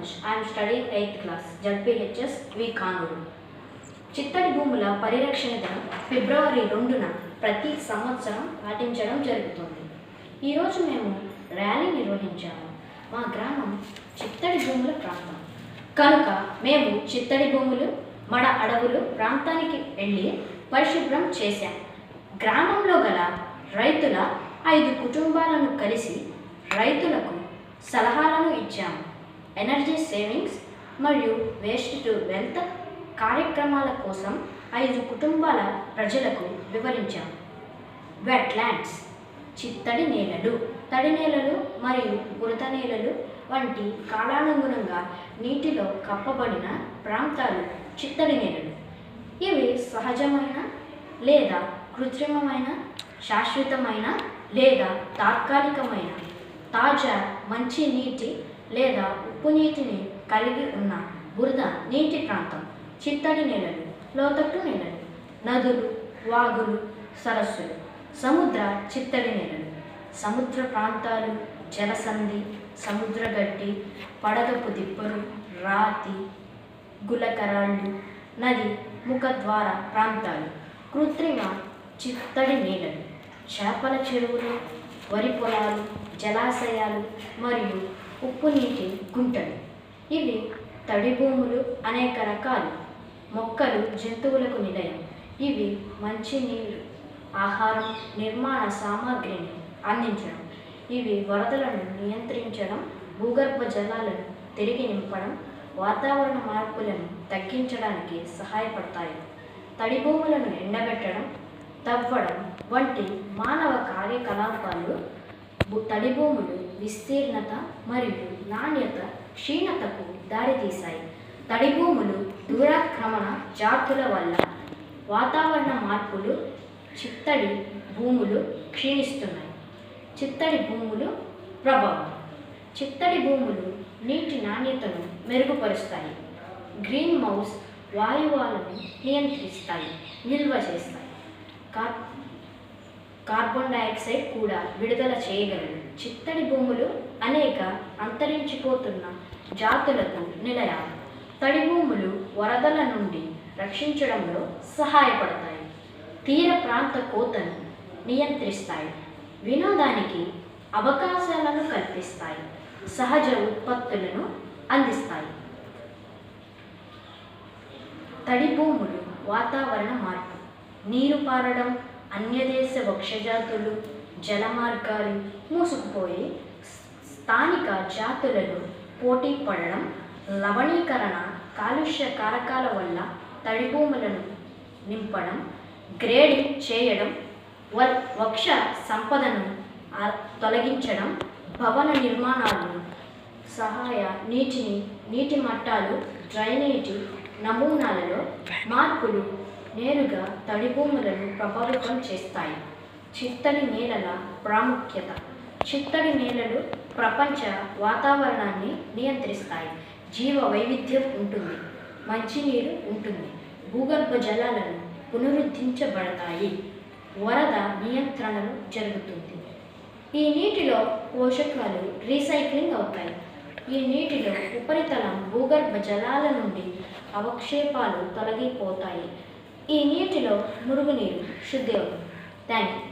Manoj. I am studying 8th class, JPHS V Kanuru. చిత్తడి భూముల పరిరక్షణ దినం ఫిబ్రవరి 2న ప్రతి సంవత్సరం పాటించడం జరుగుతుంది. ఈరోజు మేము ర్యాలీ నిర్వహించాము. మా గ్రామం చిత్తడి భూముల ప్రాంతం కనుక మేము చిత్తడి భూములు, మడ అడవులు ప్రాంతానికి వెళ్ళి పరిశుభ్రం చేశాం. గ్రామంలో గల రైతుల 5 కుటుంబాలను కలిసి రైతులకు సలహాలను ఇచ్చాము. ఎనర్జీ సేవింగ్స్ మరియు వేస్ట్ టు వెల్త్ కార్యక్రమాల కోసం 5 కుటుంబాల ప్రజలకు వివరించాము. వెట్లాండ్స్ చిత్తడి నేలలు, తడి నేలలు మరియు బురద నేలలు వంటి కాలానుగుణంగా నీటిలో కప్పబడిన ప్రాంతాలు చిత్తడి నేలలు. ఇవి సహజమైన లేదా కృత్రిమమైన, శాశ్వతమైన లేదా తాత్కాలికమైన, తాజా మంచి నీటి లేదా ఉప్పు నీటిని కలిగి ఉన్న బురద నీటి ప్రాంతం చిత్తడి నేలలు. లోతట్టు నేలలు, నదులు, వాగులు, సరస్సులు. సముద్ర చిత్తడి నేలలు, సముద్ర ప్రాంతాలు, జలసంధి, సముద్రగడ్డి, పడగపు దిబ్బలు, రాతి, గులకరాళ్ళు, నది ముఖద్వార ప్రాంతాలు. కృత్రిమ చిత్తడి నేలలు, చేపల చెరువులు, వరి పొలాలు, జలాశయాలు మరియు ఉప్పు నీటి గుంటలు. ఇవి తడి భూములు. అనేక రకాలు మొక్కలు, జంతువులకు నిలయం. ఇవి మంచినీరు, ఆహారం, నిర్మాణ సామాగ్రిని అందించడం. ఇవి వరదలను నియంత్రించడం, భూగర్భ జలాలను తిరిగి నింపడం, వాతావరణ మార్పులను తగ్గించడానికి సహాయపడతాయి. తడి భూములను ఎండబెట్టడం, తవ్వడం వంటి మానవ కార్యకలాపాలు తడి భూములు విస్తీర్ణత మరియు నాణ్యత క్షీణతకు దారితీశాయి. తడి భూములు దూరాక్రమణ జాతుల వల్ల వాతావరణ మార్పులు చిత్తడి భూములు క్షీణిస్తున్నాయి. చిత్తడి భూములు ప్రభావం. చిత్తడి భూములు నీటి నాణ్యతను మెరుగుపరుస్తాయి. గ్రీన్ హౌస్ వాయువులను నియంత్రిస్తాయి, నిల్వ చేస్తాయి. కార్బన్ డయాక్సైడ్ కూడా విడుదల చేయగలరు. చిత్తడి భూములు అనేక అంతరించిపోతున్న జాతులకు నిలయాలు. తడి భూములు వరదల నుండి రక్షించడంలో సహాయపడతాయి. తీర ప్రాంత కోతను నియంత్రిస్తాయి. వినోదానికి అవకాశాలను కల్పిస్తాయి. సహజ ఉత్పత్తులను అందిస్తాయి. తడి భూములు వాతావరణ మార్పు. నీరు పారడం, అన్యదేశ వృక్షజాతులు, జలమార్గాలు మూసుకుపోయి స్థానిక జాతులను పోటీ పడడం, లవణీకరణ, కాలుష్య కారకాల వల్ల తడి భూములను నింపడం, గ్రేడింగ్ చేయడం, వృక్ష సంపదను తొలగించడం, భవన నిర్మాణాలు సహాయ నీటి మట్టాలు, డ్రైనేజీ నమూనాలలో మార్పులు నేరుగా తడి భూములను ప్రభావితం చేస్తాయి. చిత్తడి నేలల ప్రాముఖ్యత. చిత్తడి నేలలు ప్రపంచ వాతావరణాన్ని నియంత్రిస్తాయి. జీవ వైవిధ్యం ఉంటుంది, మంచినీరు ఉంటుంది, భూగర్భ జలాలను పునరుద్ధరించబడతాయి, వరద నియంత్రణలు జరుగుతుంది. ఈ నీటిలో పోషకాలు రీసైక్లింగ్ అవుతాయి. ఈ నీటిలో ఉపరితలం భూగర్భ జలాల నుండి అవక్షేపాలు తొలగిపోతాయి. ఈ నీటిలో మురుగునీరు శుద్ధి అవుతుంది. Thank you.